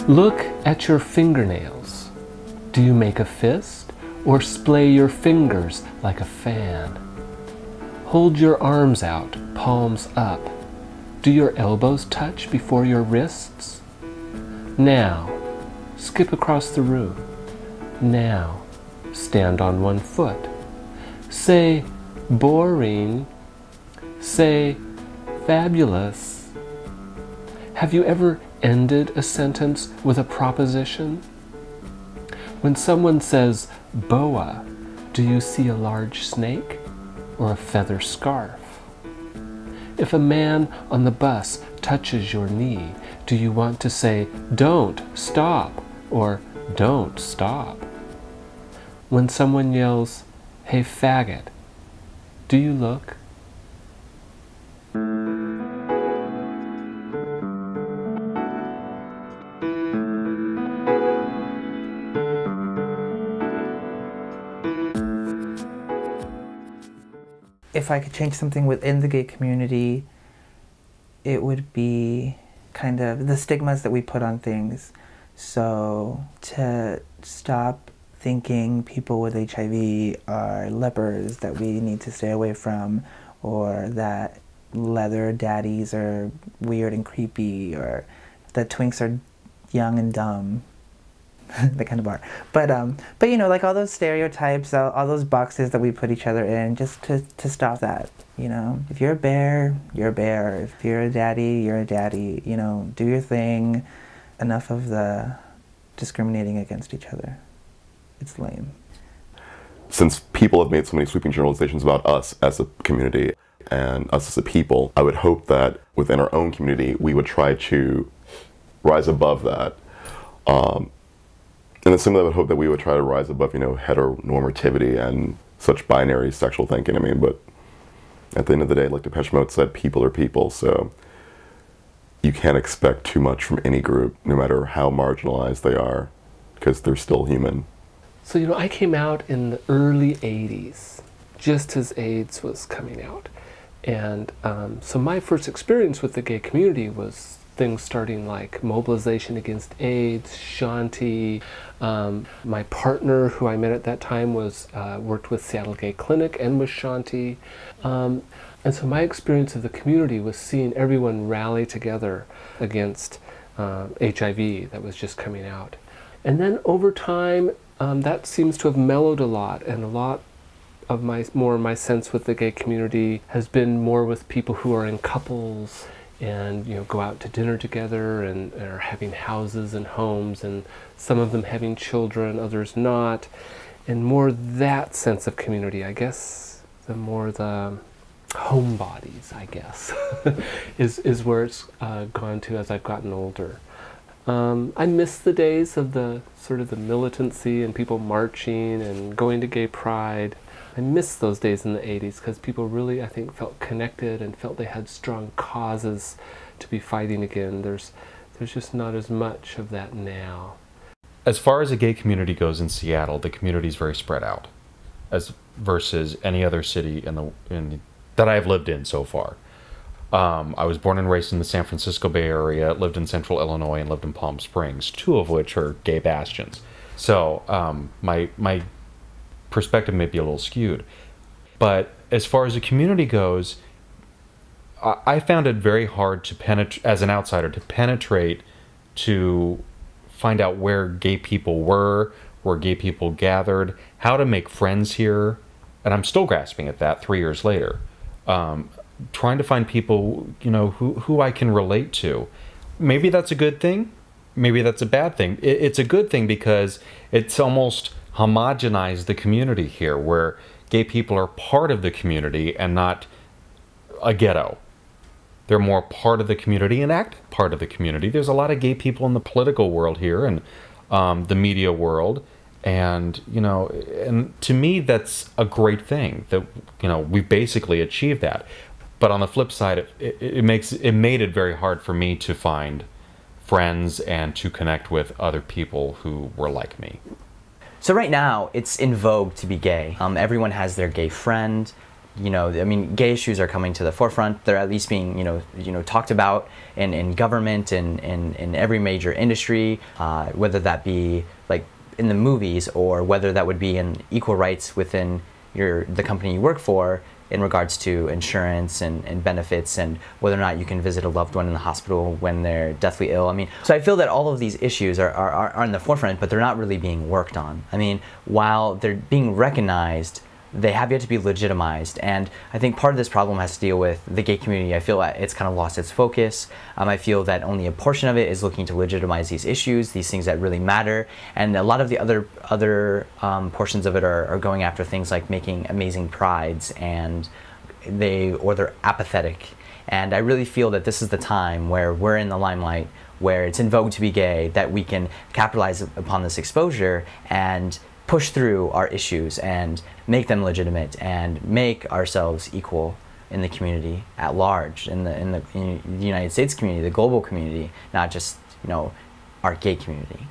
Look at your fingernails. Do you make a fist or splay your fingers like a fan? Hold your arms out, palms up. Do your elbows touch before your wrists? Now, skip across the room. Now, stand on one foot. Say, boring. Say, fabulous. Have you ever ended a sentence with a proposition? When someone says, boa, do you see a large snake or a feather scarf? If a man on the bus touches your knee, do you want to say, don't stop, or don't stop? When someone yells, hey faggot, do you look? If I could change something within the gay community, it would be kind of the stigmas that we put on things. So to stop thinking people with HIV are lepers that we need to stay away from, or that leather daddies are weird and creepy, or that twinks are young and dumb. That kind of bar. But you know, like all those stereotypes, all those boxes that we put each other in, just to stop that, you know. If you're a bear, you're a bear. If you're a daddy, you're a daddy. You know, do your thing. Enough of the discriminating against each other. It's lame. Since people have made so many sweeping generalizations about us as a community and us as a people, I would hope that within our own community, we would try to rise above that. And similarly, I would hope that we would try to rise above, you know, heteronormativity and such binary sexual thinking. I mean, but at the end of the day, like Depeche Mode said, people are people, so you can't expect too much from any group, no matter how marginalized they are, because they're still human. So, you know, I came out in the early 80s, just as AIDS was coming out. And so my first experience with the gay community was things starting like mobilization against AIDS, Shanti. My partner, who I met at that time, was worked with Seattle Gay Clinic and with Shanti. And so my experience of the community was seeing everyone rally together against HIV that was just coming out. And then over time, that seems to have mellowed a lot, and a lot of my sense with the gay community has been more with people who are in couples and, you know, go out to dinner together and are having houses and homes, and some of them having children, others not, and more that sense of community, I guess, the more the homebodies, I guess, is where it's gone to as I've gotten older. I miss the days of the sort of the militancy and people marching and going to gay pride. I miss those days in the 80s because people really, I think, felt connected and felt they had strong causes to be fighting again. There's just not as much of that now. As far as the gay community goes in Seattle, the community is very spread out, as versus any other city that I've lived in so far. I was born and raised in the San Francisco Bay Area, lived in Central Illinois, and lived in Palm Springs, two of which are gay bastions. So my perspective may be a little skewed. But as far as the community goes, I found it very hard to penetrate, as an outsider, to penetrate, to find out where gay people were, where gay people gathered, how to make friends here. And I'm still grasping at that 3 years later. Trying to find people, you know, who I can relate to. Maybe that's a good thing. Maybe that's a bad thing. It's a good thing because it's almost homogenized the community here, where gay people are part of the community and not a ghetto. They're more part of the community and act part of the community. There's a lot of gay people in the political world here and the media world. And, you know, and to me, that's a great thing that, you know, we basically achieved that. But on the flip side, it made it very hard for me to find friends and to connect with other people who were like me. So right now, it's in vogue to be gay. Everyone has their gay friend, you know, I mean, gay issues are coming to the forefront. They're at least being, talked about in government and in every major industry, whether that be like in the movies or whether that would be in equal rights within the company you work for in regards to insurance and benefits and whether or not you can visit a loved one in the hospital when they're deathly ill. I mean, so I feel that all of these issues are in the forefront, but they're not really being worked on. I mean, while they're being recognized, they have yet to be legitimized, and I think part of this problem has to deal with the gay community. I feel that it's kind of lost its focus. I feel that only a portion of it is looking to legitimize these issues, these things that really matter, and a lot of the other portions of it are going after things like making amazing prides, and they're apathetic. And I really feel that this is the time where we're in the limelight, where it's in vogue to be gay, that we can capitalize upon this exposure and push through our issues and make them legitimate and make ourselves equal in the community at large, in the United States community, the global community, not just our gay community.